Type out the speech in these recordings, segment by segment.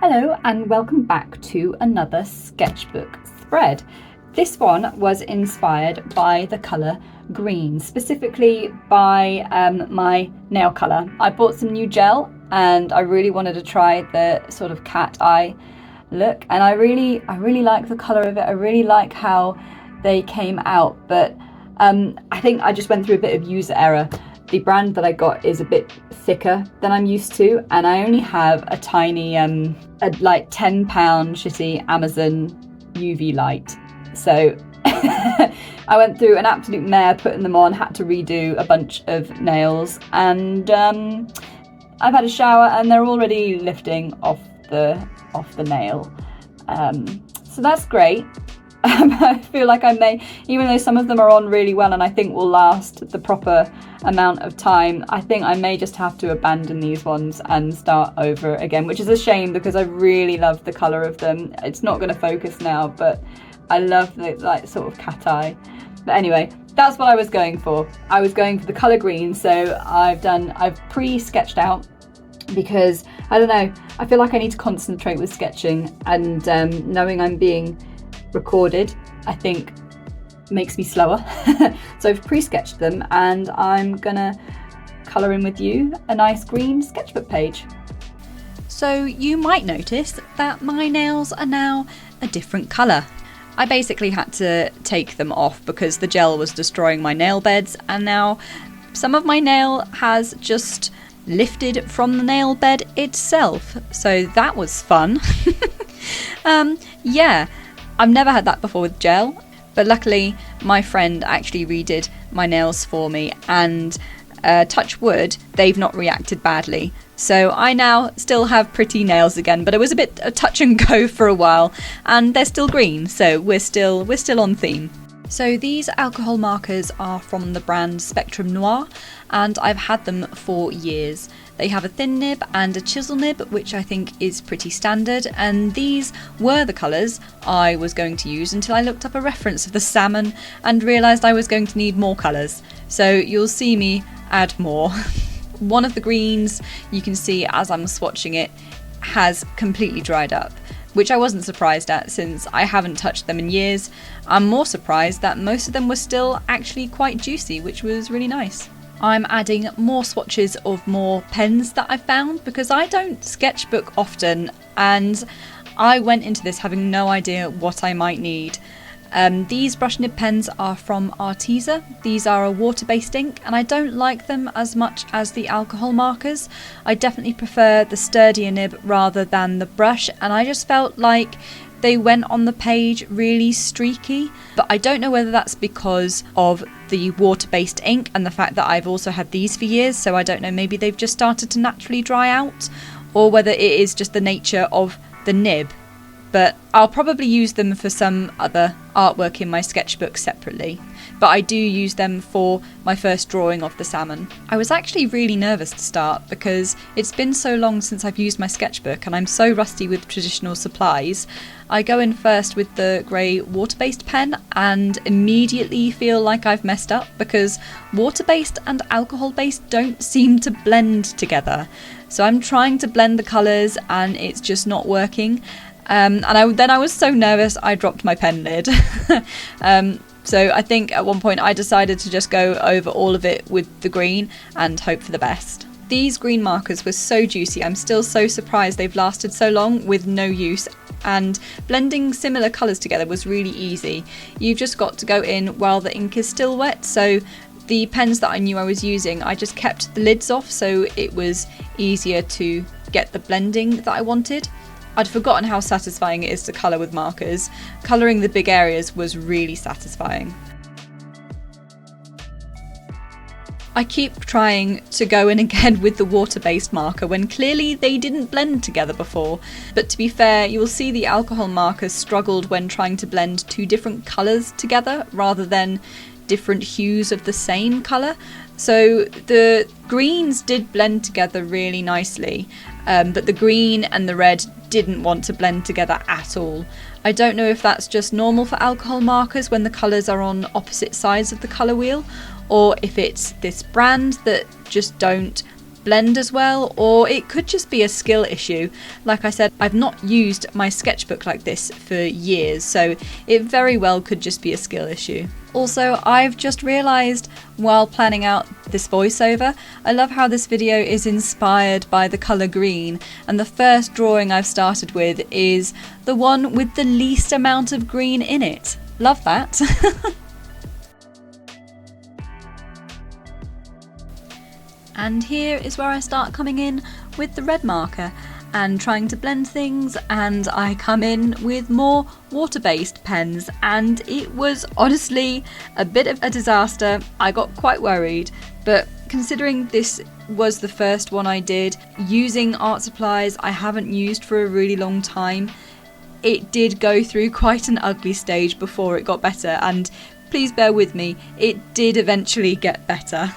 Hello and welcome back to another sketchbook spread. This one was inspired by the colour green, specifically by my nail colour. I bought some new gel and I really wanted to try the sort of cat eye look, and I really like the colour of it. I really like how they came out, but I think I just went through a bit of user error. The brand that I got is a bit thicker than I'm used to, and I only have a tiny, like £10 shitty Amazon UV light. So I went through an absolute mare putting them on, had to redo a bunch of nails, and I've had a shower and they're already lifting off the nail. So that's great. I feel like I may, even though some of them are on really well and I think will last the proper amount of time, I think I may just have to abandon these ones and start over again, which is a shame because I really love the colour of them. It's not going to focus now, but I love the like sort of cat eye. But anyway, that's what I was going for. I was going for the colour green, so I've pre-sketched out because, I don't know, I feel like I need to concentrate with sketching, and knowing I'm being recorded, I think, makes me slower. So I've pre-sketched them and I'm gonna colour in with you a nice green sketchbook page. So you might notice that my nails are now a different colour. I basically had to take them off because the gel was destroying my nail beds, and now some of my nail has just lifted from the nail bed itself. So that was fun. Yeah. I've never had that before with gel, but luckily my friend actually redid my nails for me, and touch wood, they've not reacted badly. So I now still have pretty nails again, but it was a bit a touch and go for a while, and they're still green, so we're still on theme. So these alcohol markers are from the brand Spectrum Noir, and I've had them for years. They have a thin nib and a chisel nib, which I think is pretty standard, and these were the colours I was going to use until I looked up a reference of the salmon and realised I was going to need more colours. So you'll see me add more. One of the greens, you can see as I'm swatching it, has completely dried up, which I wasn't surprised at since I haven't touched them in years. I'm more surprised that most of them were still actually quite juicy, which was really nice. I'm adding more swatches of more pens that I found because I don't sketchbook often, and I went into this having no idea what I might need. These brush nib pens are from ARTEZA. These are a water-based ink, and I don't like them as much as the alcohol markers. I definitely prefer the sturdier nib rather than the brush, and I just felt like they went on the page really streaky, but I don't know whether that's because of the water-based ink and the fact that I've also had these for years, so I don't know, maybe they've just started to naturally dry out, or whether it is just the nature of the nib. But I'll probably use them for some other artwork in my sketchbook separately. But I do use them for my first drawing of the salmon. I was actually really nervous to start because it's been so long since I've used my sketchbook and I'm so rusty with traditional supplies. I go in first with the grey water-based pen and immediately feel like I've messed up because water-based and alcohol-based don't seem to blend together. So I'm trying to blend the colours and it's just not working. Then I was so nervous I dropped my pen lid. So I think at one point I decided to just go over all of it with the green and hope for the best. These green markers were so juicy. I'm still so surprised they've lasted so long with no use, and blending similar colours together was really easy. You've just got to go in while the ink is still wet, so the pens that I knew I was using, I just kept the lids off so it was easier to get the blending that I wanted. I'd forgotten how satisfying it is to colour with markers. Colouring the big areas was really satisfying. I keep trying to go in again with the water-based marker when clearly they didn't blend together before. But to be fair, you will see the alcohol markers struggled when trying to blend two different colours together rather than different hues of the same colour. So the greens did blend together really nicely, but the green and the red didn't want to blend together at all. I don't know if that's just normal for alcohol markers when the colours are on opposite sides of the colour wheel, or if it's this brand that just don't blend as well, or it could just be a skill issue. Like I said, I've not used my sketchbook like this for years, so it very well could just be a skill issue. Also, I've just realised while planning out this voiceover, I love how this video is inspired by the colour green, and the first drawing I've started with is the one with the least amount of green in it. Love that. And here is where I start coming in with the red marker and trying to blend things, and I come in with more water-based pens, and it was honestly a bit of a disaster. I got quite worried, but considering this was the first one I did using art supplies I haven't used for a really long time, it did go through quite an ugly stage before it got better, and please bear with me, it did eventually get better.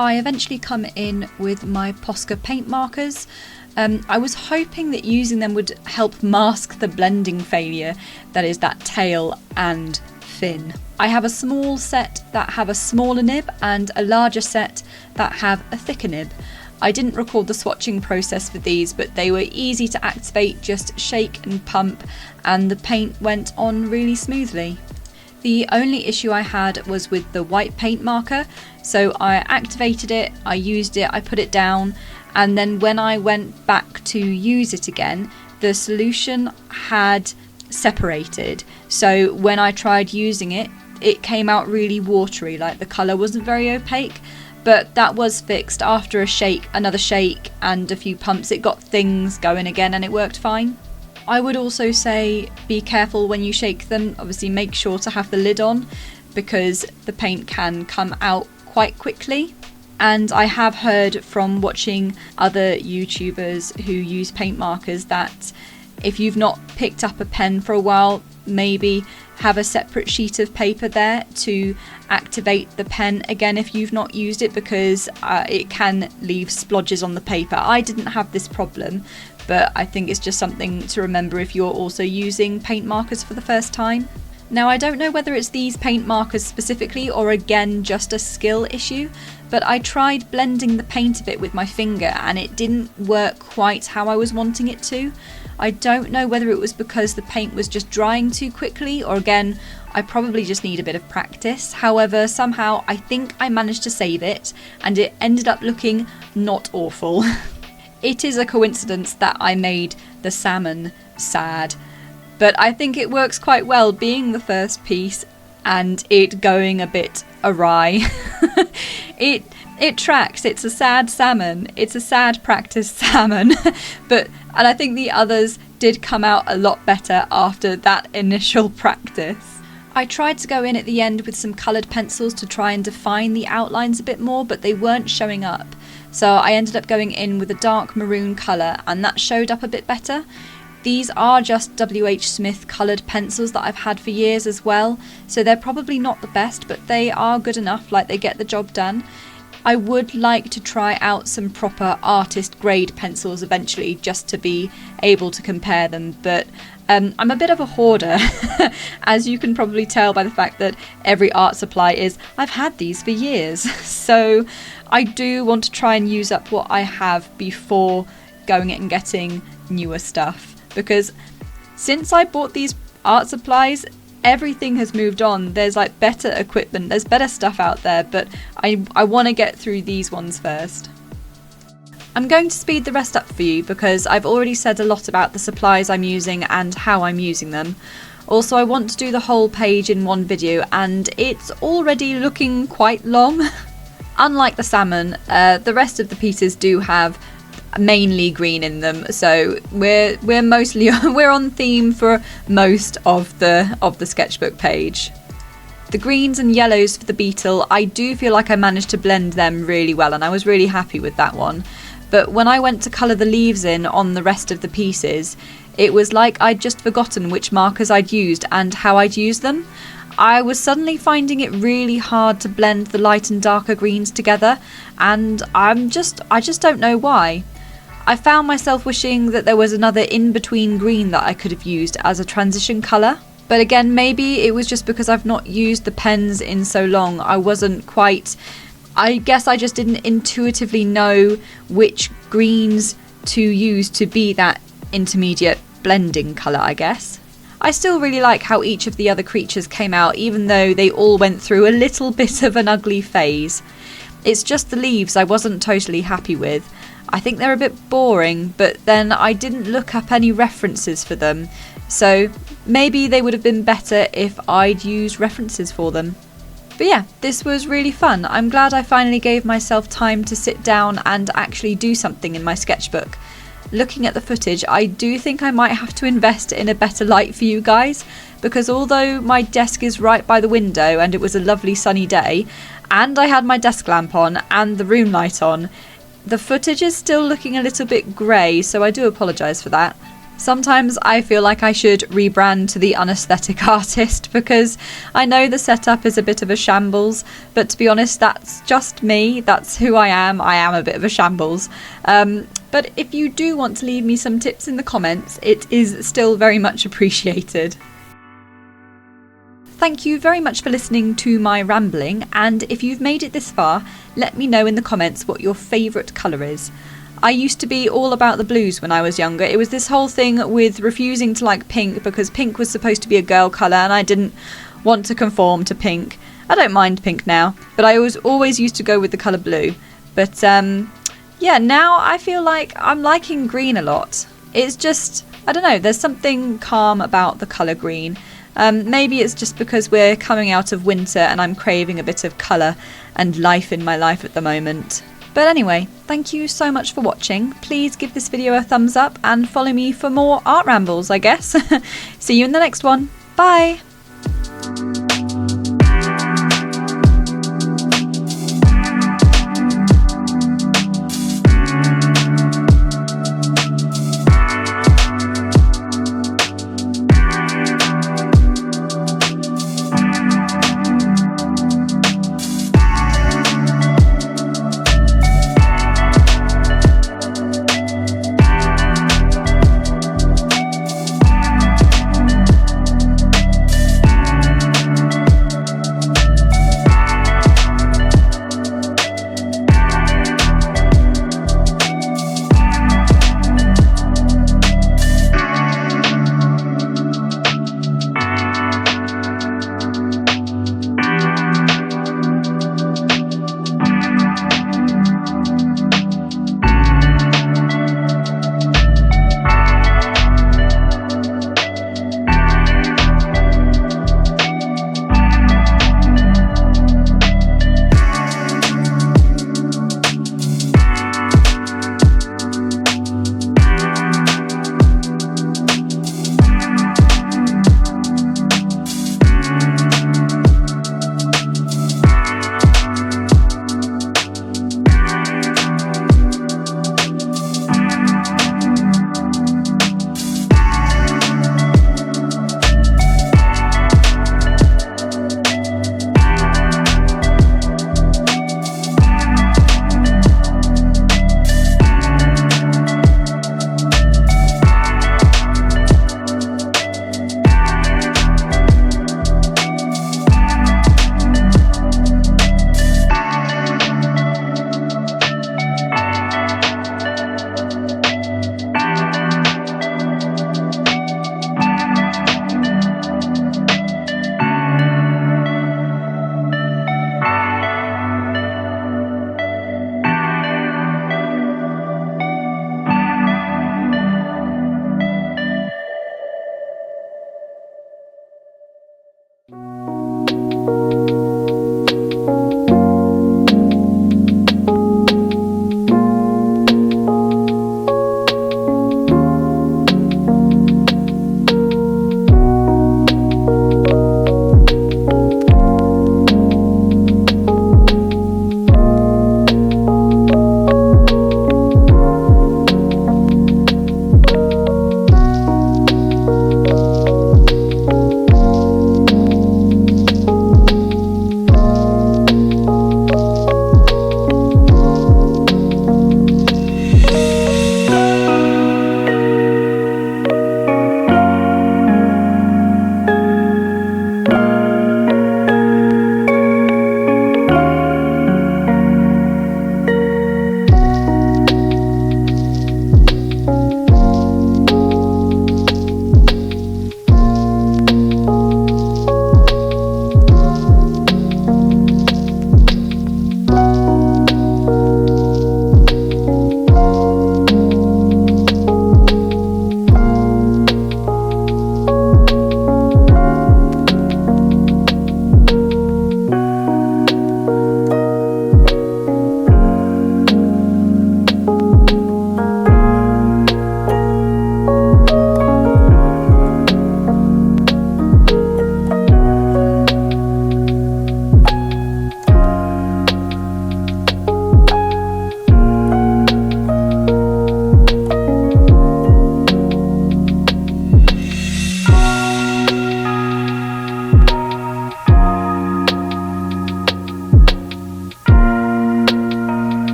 I eventually come in with my POSCA paint markers. I was hoping that using them would help mask the blending failure, that is that tail and fin. I have a small set that have a smaller nib and a larger set that have a thicker nib. I didn't record the swatching process for these, but they were easy to activate, just shake and pump, and the paint went on really smoothly. The only issue I had was with the white paint marker, so I activated it, I used it, I put it down, and then when I went back to use it again, the solution had separated. So when I tried using it, it came out really watery, like the colour wasn't very opaque, but that was fixed after a shake, another shake, and a few pumps. It got things going again and it worked fine. I would also say be careful when you shake them. Obviously make sure to have the lid on because the paint can come out quite quickly. And I have heard from watching other YouTubers who use paint markers that if you've not picked up a pen for a while, maybe have a separate sheet of paper there to activate the pen again if you've not used it, because it can leave splodges on the paper. I didn't have this problem, but I think it's just something to remember if you're also using paint markers for the first time. Now, I don't know whether it's these paint markers specifically or again just a skill issue, but I tried blending the paint a bit with my finger and it didn't work quite how I was wanting it to. I don't know whether it was because the paint was just drying too quickly, or again, I probably just need a bit of practice. However, somehow I think I managed to save it and it ended up looking not awful. It is a coincidence that I made the salmon sad, but I think it works quite well being the first piece and it going a bit awry. It tracks. It's a sad salmon. It's a sad practice salmon. And I think the others did come out a lot better after that initial practice. I tried to go in at the end with some coloured pencils to try and define the outlines a bit more, but they weren't showing up. So I ended up going in with a dark maroon colour and that showed up a bit better. These are just WHSmith coloured pencils that I've had for years as well, so they're probably not the best, but they are good enough, like they get the job done. I would like to try out some proper artist grade pencils eventually just to be able to compare them, but I'm a bit of a hoarder, as you can probably tell by the fact that every art supply is, I've had these for years, so I do want to try and use up what I have before going and getting newer stuff, because since I bought these art supplies, everything has moved on. There's like better equipment, there's better stuff out there, but I want to get through these ones first. I'm going to speed the rest up for you because I've already said a lot about the supplies I'm using and how I'm using them. Also, I want to do the whole page in one video and it's already looking quite long. Unlike the salmon, the rest of the pieces do have mainly green in them, so we're mostly we're on theme for most of the sketchbook page. The greens and yellows for the beetle, I do feel like I managed to blend them really well and I was really happy with that one. But when I went to colour the leaves in on the rest of the pieces, it was like I'd just forgotten which markers I'd used and how I'd used them. I was suddenly finding it really hard to blend the light and darker greens together, and I just don't know why. I found myself wishing that there was another in-between green that I could have used as a transition colour. But again, maybe it was just because I've not used the pens in so long. I guess I just didn't intuitively know which greens to use to be that intermediate blending colour, I guess. I still really like how each of the other creatures came out, even though they all went through a little bit of an ugly phase. It's just the leaves I wasn't totally happy with. I think they're a bit boring, but then I didn't look up any references for them, so maybe they would have been better if I'd used references for them. But yeah, this was really fun. I'm glad I finally gave myself time to sit down and actually do something in my sketchbook. Looking at the footage, I do think I might have to invest in a better light for you guys, because although my desk is right by the window and it was a lovely sunny day, and I had my desk lamp on and the room light on, the footage is still looking a little bit grey, so I do apologise for that. Sometimes I feel like I should rebrand to the unaesthetic artist because I know the setup is a bit of a shambles, but to be honest, that's just me. That's who I am. I am a bit of a shambles. But if you do want to leave me some tips in the comments, it is still very much appreciated. Thank you very much for listening to my rambling, and if you've made it this far, let me know in the comments what your favourite colour is. I used to be all about the blues when I was younger. It was this whole thing with refusing to like pink because pink was supposed to be a girl colour and I didn't want to conform to pink. I don't mind pink now, but I always used to go with the colour blue. But yeah, now I feel like I'm liking green a lot. It's just, I don't know, there's something calm about the colour green. Maybe it's just because we're coming out of winter and I'm craving a bit of colour and life in my life at the moment. But anyway, thank you so much for watching. Please give this video a thumbs up and follow me for more art rambles, I guess. See you in the next one. Bye! Mm-hmm.